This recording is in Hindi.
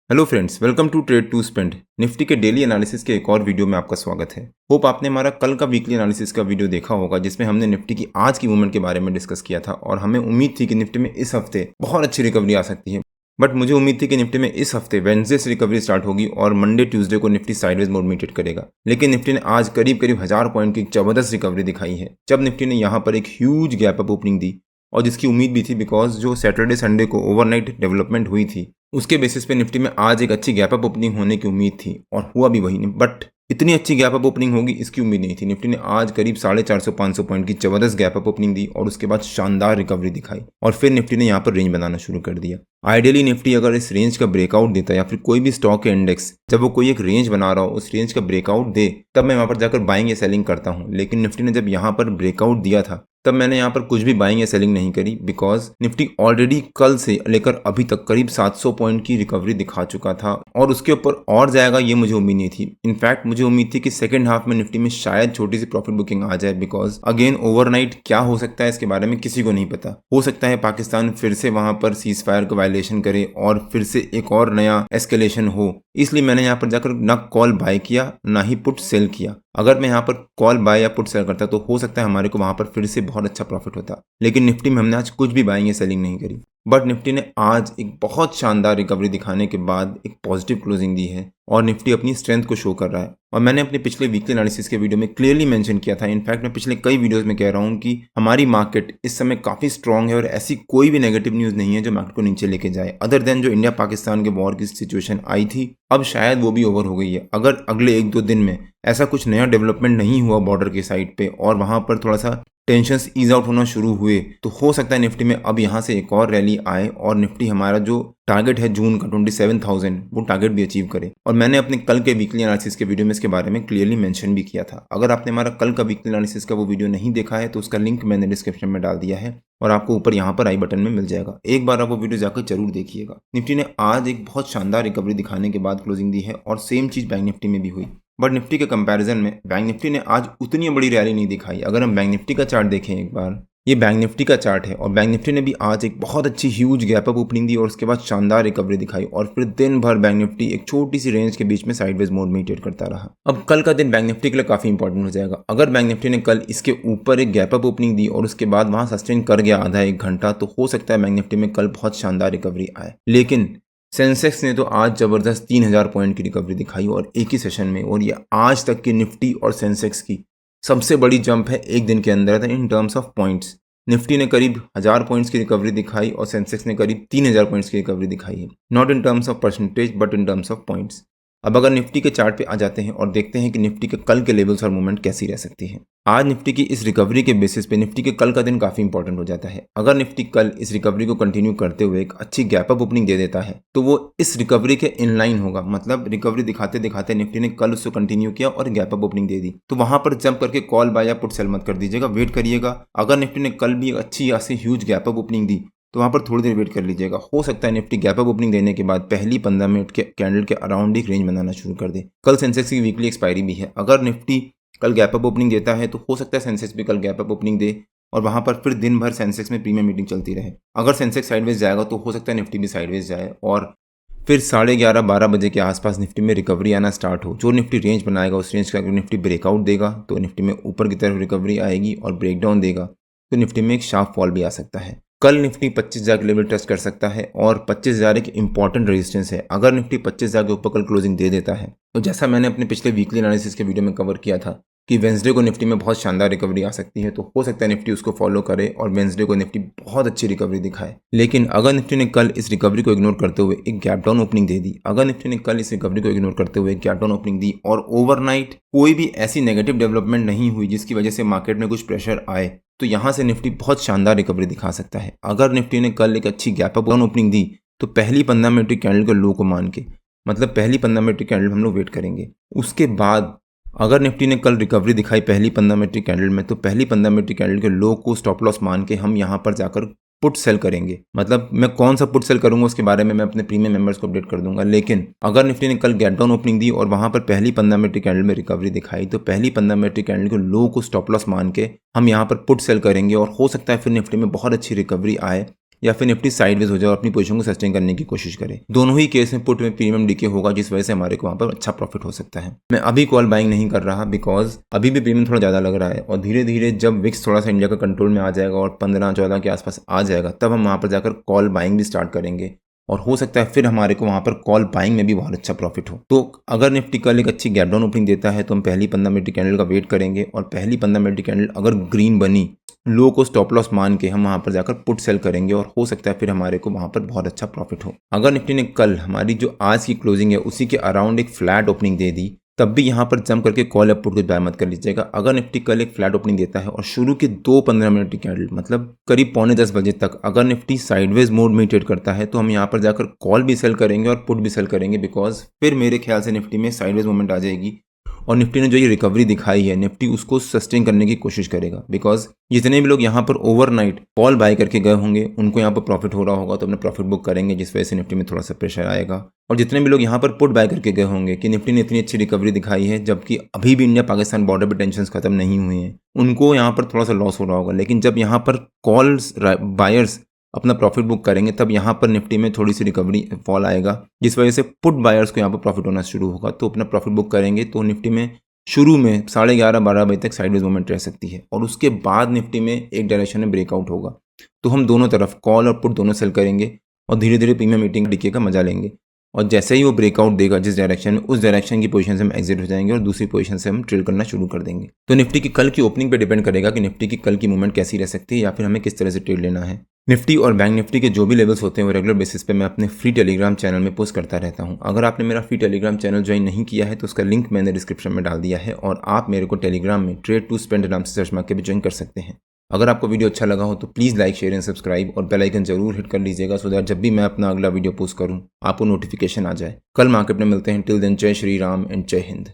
Hello friends, welcome to trade to spend. Nifty के डेली एनालिसिस के एक और वीडियो में आपका स्वागत है। होप आपने हमारा कल का वीकली एनालिसिस का वीडियो देखा होगा, जिसमें हमने निफ्टी की आज की मूवमेंट के बारे में डिस्कस किया था और हमें उम्मीद थी कि निफ्टी में इस हफ्ते बहुत अच्छी रिकवरी आ सकती है। बट मुझे उम्मीद थी कि निफ्टी में इस हफ्ते वेडनेसडे से रिकवरी स्टार्ट होगी और मंडे ट्यूसडे को निफ्टी साइडवेज मोड में ट्रेड करेगा। लेकिन निफ्टी ने आज करीब करीब 1000 पॉइंट की एक जबरदस्त रिकवरी दिखाई है, जब निफ्टी ने यहाँ पर एक ह्यूज गैप अप ओपनिंग दी और जिसकी उम्मीद भी थी, बिकॉज जो सैटरडे संडे को ओवरनाइट डेवलपमेंट हुई थी उसके बेसिस पे निफ्टी में आज एक अच्छी गैप अप ओपनिंग होने की उम्मीद थी और हुआ भी वही नहीं। बट इतनी अच्छी गैप अप ओपनिंग होगी इसकी उम्मीद नहीं थी। निफ्टी ने आज करीब 450-500 पॉइंट की जबरदस्त गैप अप ओपनिंग दी और उसके बाद शानदार रिकवरी दिखाई और फिर निफ्टी ने यहाँ पर रेंज बनाना शुरू कर दिया। आइडियली निफ्टी अगर इस रेंज का ब्रेकआउट देता है या फिर कोई भी स्टॉक या इंडेक्स जब वो कोई एक रेंज बना रहा हो उस रेंज का ब्रेकआउट दे, तब मैं वहां पर जाकर बाइंग या सेलिंग करता हूँ। लेकिन निफ्टी ने जब यहाँ पर ब्रेकआउट दिया था तब मैंने यहाँ पर कुछ भी बाइंग या सेलिंग नहीं करी, बिकॉज निफ्टी ऑलरेडी कल से लेकर अभी तक करीब 700 पॉइंट की रिकवरी दिखा चुका था और उसके ऊपर और जाएगा ये मुझे उम्मीद नहीं थी। इनफैक्ट मुझे उम्मीद थी कि सेकंड हाफ में निफ्टी में शायद छोटी सी प्रॉफिट बुकिंग आ जाए, बिकॉज अगेन ओवरनाइट क्या हो सकता है इसके बारे में किसी को नहीं पता। हो सकता है पाकिस्तान फिर से वहां पर सीज फायर का वायलेशन करे और फिर से एक और नया एस्केलेशन हो, इसलिए मैंने यहाँ पर जाकर ना कॉल बाय किया ना ही पुट सेल किया। अगर मैं यहाँ पर कॉल बाय या पुट सेल करता तो हो सकता है हमारे को वहां पर फिर से बहुत अच्छा प्रॉफिट होता। लेकिन निफ्टी में हमने आज कुछ भी बाइंग या सेलिंग नहीं करी। बट निफ्टी ने आज एक बहुत शानदार रिकवरी दिखाने के बाद एक पॉजिटिव क्लोजिंग दी है और निफ्टी अपनी स्ट्रेंथ को शो कर रहा है। और मैंने अपने पिछले वीकली एनालिसिस के वीडियो में क्लियरली मेंशन किया था, इनफैक्ट मैं पिछले कई वीडियोस में कह रहा हूं कि हमारी मार्केट इस समय काफी स्ट्रांग है और ऐसी कोई भी नेगेटिव न्यूज नहीं है जो मार्केट को नीचे लेके जाए, अदर देन जो इंडिया पाकिस्तान के वॉर की सिचुएशन आई थी, अब शायद वो भी ओवर हो गई है। अगर अगले 1-2 दिन में ऐसा कुछ नया डेवलपमेंट नहीं हुआ बॉर्डर के साइड पे और वहां पर थोड़ा सा टेंशंस ईज आउट होना शुरू हुए, तो हो सकता है निफ्टी में अब यहाँ से एक और रैली आए और निफ्टी हमारा जो टारगेट है जून का 27,000 वो टारगेट भी अचीव करे। और मैंने अपने कल के वीकली एनालिसिस के वीडियो में इसके बारे में क्लियरली मेंशन भी किया था। अगर आपने हमारा कल का वीकली एनालिसिस का वो वीडियो नहीं देखा है तो उसका लिंक मैंने डिस्क्रिप्शन में डाल दिया है और आपको ऊपर यहाँ पर आई बटन में मिल जाएगा। एक बार आप वो वीडियो जाकर जरूर देखिएगा। निफ्टी ने आज एक बहुत शानदार रिकवरी दिखाने के बाद क्लोजिंग दी है और सेम चीज बैंक निफ्टी में भी हुई। बट निफ्टी के कंपैरिजन में बैंक निफ्टी ने आज उतनी बड़ी रैली नहीं दिखाई। अगर हम बैंक निफ्टी का चार्ट देखें एक बार, ये बैंक निफ्टी का चार्ट है और बैंक निफ्टी ने भी आज एक बहुत अच्छी ह्यूज गैप अप ओपनिंग दी और उसके बाद शानदार रिकवरी दिखाई और फिर दिन भर बैंक निफ्टी एक छोटी सी रेंज के बीच में साइडवेज मोड में ट्रेड करता रहा। अब कल का दिन बैंक निफ्टी के लिए काफी इंपॉर्टेंट हो जाएगा। अगर बैंक निफ्टी ने कल इसके ऊपर एक गैप अप ओपनिंग दी और उसके बाद वहां सस्टेन कर गया आधा एक घंटा, तो हो सकता है बैंक निफ्टी में कल बहुत शानदार रिकवरी आए। लेकिन सेंसेक्स ने तो आज जबरदस्त 3000 पॉइंट की रिकवरी दिखाई और एक ही सेशन में, और ये आज तक की निफ्टी और सेंसेक्स की सबसे बड़ी जंप है एक दिन के अंदर in terms of points. Nifty ने करीब 1000 पॉइंट्स की रिकवरी दिखाई और सेंसेक्स ने करीब 3000 पॉइंट्स की रिकवरी दिखाई है, not in terms of percentage but in terms of points. अब अगर निफ्टी के चार्ट पे आ जाते हैं और देखते हैं कि निफ्टी के कल के लेवल्स और मूवमेंट कैसी रह सकती है। आज निफ्टी की इस रिकवरी के बेसिस पे निफ्टी के कल का दिन काफी इंपॉर्टेंट हो जाता है। अगर निफ्टी कल इस रिकवरी को कंटिन्यू करते हुए एक अच्छी गैप अप ओपनिंग दे देता है तो वो इस रिकवरी के इनलाइन होगा। मतलब रिकवरी दिखाते दिखाते निफ्टी ने कल उसको कंटिन्यू किया और गैप अप ओपनिंग दे दी, तो वहां पर जंप करके कॉल बाय या पुट सेल मत कर दीजिएगा, वेट करिएगा। अगर निफ्टी ने कल भी अच्छी ऐसी ह्यूज गैप अप ओपनिंग दी तो वहां पर थोड़ी देर वेट कर लीजिएगा। हो सकता है निफ्टी गैप अप ओपनिंग देने के बाद पहली 15 मिनट के कैंडल के अराउंड एक रेंज बनाना शुरू कर दे। कल सेंसेक्स की वीकली एक्सपायरी भी है। अगर निफ्टी कल गैप अप ओपनिंग देता है तो हो सकता है सेंसेक्स भी कल गैप अप ओपनिंग दे और वहां पर फिर दिन भर सेंसेक्स में प्रीमियम मीटिंग चलती रहे। अगर सेंसेक्स साइडवेज जाएगा तो हो सकता है निफ्टी भी साइडवेज जाए और फिर 11:30-12 बजे के आसपास निफ्टी में रिकवरी आना स्टार्ट हो। जो निफ्टी रेंज बनाएगा उस रेंज का अगर निफ्टी ब्रेकआउट देगा तो निफ्टी में ऊपर की तरफ रिकवरी आएगी और ब्रेकडाउन देगा तो निफ्टी में एक शार्प फॉल भी आ सकता है। कल निफ्टी 25,000 के लेवल टच कर सकता है और 25,000 एक इंपॉर्टेंट रेजिस्टेंस है। अगर निफ्टी 25,000 के ऊपर कल क्लोजिंग दे देता है तो जैसा मैंने अपने पिछले वीकली एनालिसिस के वीडियो में कवर किया था कि वेंसडे को निफ्टी में बहुत शानदार रिकवरी आ सकती है, तो हो सकता है निफ्टी उसको फॉलो करे और वेंसडे को निफ्टी बहुत अच्छी रिकवरी दिखाए। लेकिन अगर निफ्टी ने कल इस रिकवरी को इग्नोर करते हुए एक गैप डाउन ओपनिंग दे दी, अगर निफ्टी ने कल इस रिकवरी को इग्नोर करते हुए एक गैप डाउन ओपनिंग दी और ओवरनाइट कोई भी ऐसी नेगेटिव डेवलपमेंट नहीं हुई जिसकी वजह से मार्केट में कुछ प्रेशर आए, तो यहां से निफ्टी बहुत शानदार रिकवरी दिखा सकता है। अगर निफ्टी ने कल एक अच्छी गैप अप डाउन ओपनिंग दी तो पहली 15 मिनट की कैंडल के लो को मान के, मतलब पहली 15 मिनट की कैंडल हम लोग वेट करेंगे। उसके बाद अगर निफ्टी ने कल रिकवरी दिखाई पहली 15 मिनट की कैंडल में तो पहली 15 मिनट की कैंडल के लो को स्टॉप लॉस मान के हम यहाँ पर जाकर पुट सेल करेंगे। मतलब मैं कौन सा पुट सेल करूंगा उसके बारे में मैं अपने प्रीमियम मेंबर्स को अपडेट कर दूंगा। लेकिन अगर निफ्टी ने कल गैप डाउन ओपनिंग दी और वहां पर पहली 15 मिनट की कैंडल में रिकवरी दिखाई तो पहली 15 मिनट की कैंडल के लो को स्टॉप लॉस मान के हम यहाँ पर पुट सेल करेंगे और हो सकता है फिर निफ्टी में बहुत अच्छी रिकवरी आए। या फिर निफ्टी साइडवेज हो जाए और अपनी पोजीशन को सस्टेन करने की कोशिश करे। दोनों ही केस में पुट में प्रीमियम डीके होगा, जिस वजह से हमारे को वहां पर अच्छा प्रॉफिट हो सकता है। मैं अभी कॉल बाइंग नहीं कर रहा बिकॉज अभी भी प्रीमियम थोड़ा ज्यादा लग रहा है, और धीरे धीरे जब विक्स थोड़ा सा इंडिया का कंट्रोल में आ जाएगा और 15-14 के आसपास आ जाएगा, तब हम वहां पर जाकर कॉल बाइंग भी स्टार्ट करेंगे और हो सकता है फिर हमारे को वहां पर कॉल बाइंग में भी बहुत अच्छा प्रॉफिट हो। तो अगर निफ्टी कल एक अच्छी गैप डाउन ओपनिंग देता है तो हम पहली 15 मिनट कैंडल का वेट करेंगे, और पहली 15 मिनट कैंडल अगर ग्रीन बनी, लो को स्टॉप लॉस मान के हम वहां पर जाकर पुट सेल करेंगे, और हो सकता है फिर हमारे को वहां पर बहुत अच्छा प्रॉफिट हो। अगर निफ्टी ने कल हमारी जो आज की क्लोजिंग है उसी के अराउंड एक फ्लैट ओपनिंग दे दी, तब भी यहाँ पर जंप करके कॉल या पुट को बाय मत कर लीजिएगा। अगर निफ्टी कल एक फ्लैट ओपनिंग देता है और शुरू के 2-15 मिनट की कैंडल मतलब करीब 9:45 बजे तक अगर निफ्टी साइडवेज मोड में ट्रेड करता है, तो हम यहाँ पर जाकर कॉल भी सेल करेंगे और पुट भी सेल करेंगे, बिकॉज फिर मेरे ख्याल से निफ्टी में साइडवेज मूवमेंट आ जाएगी और निफ्टी ने जो ये रिकवरी दिखाई है निफ्टी उसको सस्टेन करने की कोशिश करेगा। बिकॉज जितने भी लोग यहाँ पर ओवरनाइट कॉल बाय करके गए होंगे उनको यहाँ पर प्रॉफिट हो रहा होगा, तो अपना प्रॉफिट बुक करेंगे, जिस वजह से निफ्टी में थोड़ा सा प्रेशर आएगा। और जितने भी लोग यहाँ पर पुट बाय करके गए होंगे कि निफ्टी ने इतनी अच्छी रिकवरी दिखाई है जबकि अभी भी इंडिया पाकिस्तान बॉर्डर पर टेंशन खत्म नहीं हुए हैं, उनको यहाँ पर थोड़ा सा लॉस हो रहा होगा। लेकिन जब यहाँ पर कॉल्स बायर्स अपना प्रॉफिट बुक करेंगे तब यहाँ पर निफ्टी में थोड़ी सी रिकवरी फॉल आएगा, जिस वजह से पुट बायर्स को यहाँ पर प्रॉफिट होना शुरू होगा। तो अपना प्रॉफिट बुक करेंगे तो निफ्टी में शुरू में 11:30-12 बजे तक साइडवेज मूवमेंट रह सकती है, और उसके बाद निफ्टी में एक डायरेक्शन में ब्रेकआउट होगा। तो हम दोनों तरफ कॉल और पुट दोनों सेल करेंगे और धीरे धीरे प्रीमियम मीटिंग डीके का मजा लेंगे, और जैसे ही वो ब्रेकआउट देगा जिस डायरेक्शन में, उस डायरेक्शन की पोजीशन से हम एग्जिट हो जाएंगे और दूसरी पोजीशन से हम ट्रेड करना शुरू कर देंगे। तो निफ्टी की कल की ओपनिंग पे डिपेंड करेगा कि निफ्टी की कल की मूवमेंट कैसी रह सकती है या फिर हमें किस तरह से ट्रेड लेना है। निफ्टी और बैंक निफ्टी के जो भी लेवल्स होते हैं वो रेगुलर बेसिस पे मैं अपने फ्री टेलीग्राम चैनल में पोस्ट करता रहता हूं। अगर आपने मेरा फ्री टेलीग्राम चैनल ज्वाइन नहीं किया है तो उसका लिंक मैंने डिस्क्रिप्शन में डाल दिया है, और आप मेरे को टेलीग्राम में ट्रेड टू स्पेंड नाम से सर्च मार के भी ज्वाइन कर सकते हैं। अगर आपको वीडियो अच्छा लगा हो तो please like, share and subscribe और बेल आइकन जरूर हिट कर लीजिएगा, सो दैट जब भी मैं अपना अगला वीडियो पोस्ट करूँ आपको नोटिफिकेशन आ जाए। कल मार्केट में मिलते हैं। टिल देन जय श्री राम एंड जय हिंद।